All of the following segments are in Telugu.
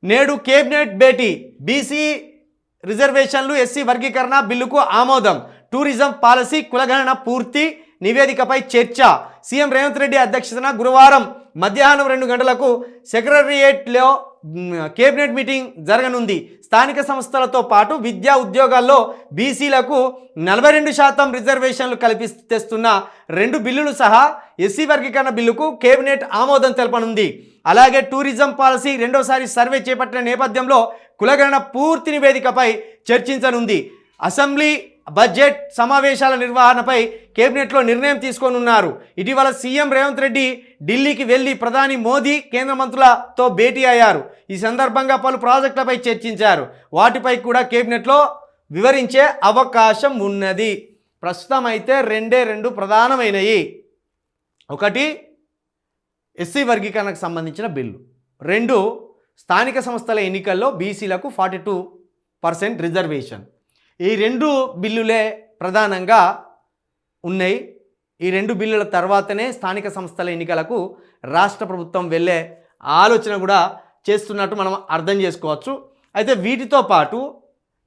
నేడు కేబినెట్ భేటీ బీసీ రిజర్వేషన్లు ఎస్సీ వర్గీకరణ బిల్లుకు ఆమోదం టూరిజం పాలసీ కులగణన పూర్తి నివేదికపై చర్చ సీఎం రేవంత్ రెడ్డి అధ్యక్షతన గురువారం మధ్యాహ్నం 2 గంటలకు సెక్రటరియేట్లో కేబినెట్ మీటింగ్ జరగనుంది. స్థానిక సంస్థలతో పాటు విద్యా ఉద్యోగాల్లో బీసీలకు 42% రిజర్వేషన్లు కల్పిస్తున్న 2 బిల్లులు సహా ఎస్సీ వర్గీకరణ బిల్లుకు కేబినెట్ ఆమోదం తెలపనుంది. అలాగే టూరిజం పాలసీ రెండోసారి సర్వే చేపట్టిన నేపథ్యంలో కులగణన పూర్తి నివేదికపై చర్చించనుంది. అసెంబ్లీ బడ్జెట్ సమావేశాల నిర్వహణపై కేబినెట్లో నిర్ణయం తీసుకోనున్నారు. ఇటీవల సీఎం రేవంత్ రెడ్డి ఢిల్లీకి వెళ్లి ప్రధాని మోదీ కేంద్ర మంత్రులతో భేటీ అయ్యారు. ఈ సందర్భంగా పలు ప్రాజెక్టులపై చర్చించారు. వాటిపై కూడా కేబినెట్లో వివరించే అవకాశం ఉన్నది. ప్రస్తుతం అయితే రెండు ప్రధానమైనవి. ఒకటి ఎస్సీ వర్గీకరణకు సంబంధించిన బిల్లు, 2 స్థానిక సంస్థల ఎన్నికల్లో బీసీలకు 42% రిజర్వేషన్. ఈ 2 బిల్లులే ప్రధానంగా ఉన్నాయి. ఈ 2 బిల్లుల తర్వాతనే స్థానిక సంస్థల ఎన్నికలకు రాష్ట్ర ప్రభుత్వం వెళ్ళే ఆలోచన కూడా చేస్తున్నట్టు మనం అర్థం చేసుకోవచ్చు. అయితే వీటితో పాటు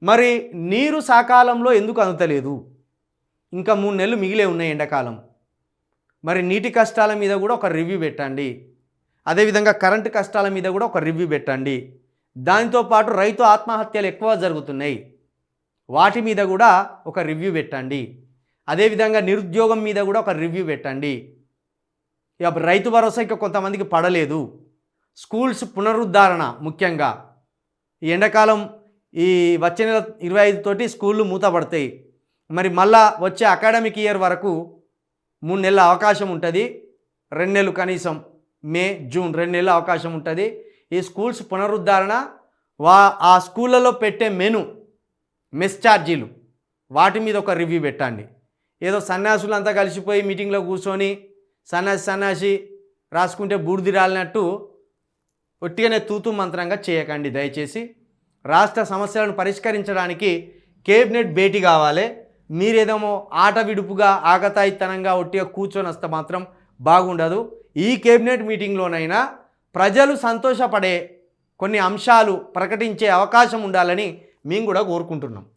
మరి నీరు సకాలంలో ఎందుకు అందుతలేదు? ఇంకా 3 నెలలు మిగిలే ఉన్నాయి ఎండాకాలం. మరి నీటి కష్టాల మీద కూడా ఒక రివ్యూ పెట్టండి. అదేవిధంగా కరెంటు కష్టాల మీద కూడా ఒక రివ్యూ పెట్టండి. దాంతోపాటు రైతు ఆత్మహత్యలు ఎక్కువ జరుగుతున్నాయి, వాటి మీద కూడా ఒక రివ్యూ పెట్టండి. అదేవిధంగా నిరుద్యోగం మీద కూడా ఒక రివ్యూ పెట్టండి. ఇక రైతు భరోసా ఇంకా కొంతమందికి పడలేదు. స్కూల్స్ పునరుద్ధరణ ముఖ్యంగా ఈ ఎండాకాలం ఈ వచ్చే నెల 25 తోటి స్కూళ్ళు మూతపడతాయి. మరి మళ్ళా వచ్చే అకాడమిక్ ఇయర్ వరకు 3 నెలల అవకాశం ఉంటుంది. 2 నెలలు కనీసం మే జూన్ 2 నెలల అవకాశం ఉంటుంది. ఈ స్కూల్స్ పునరుద్ధరణ ఆ స్కూళ్ళలో పెట్టే మెస్ ఛార్జీలు వాటి మీద ఒక రివ్యూ పెట్టండి. ఏదో సన్యాసులు అంతా కలిసిపోయి మీటింగ్లో కూర్చొని సన్యాసి రాసుకుంటే బూడిది రాలినట్టు ఒట్టిగానే తూతూ మంత్రంగా చేయకండి దయచేసి. రాష్ట్ర సమస్యలను పరిష్కరించడానికి కేబినెట్ భేటీ కావాలి. మీరేదేమో ఆట విడుపుగా ఆగతాయితనంగా ఒట్టిగా కూర్చొని వస్తే మాత్రం బాగుండదు. ఈ కేబినెట్ మీటింగ్లోనైనా ప్రజలు సంతోషపడే కొన్ని అంశాలు ప్రకటించే అవకాశం ఉండాలని మేము కూడా కోరుకుంటున్నాం.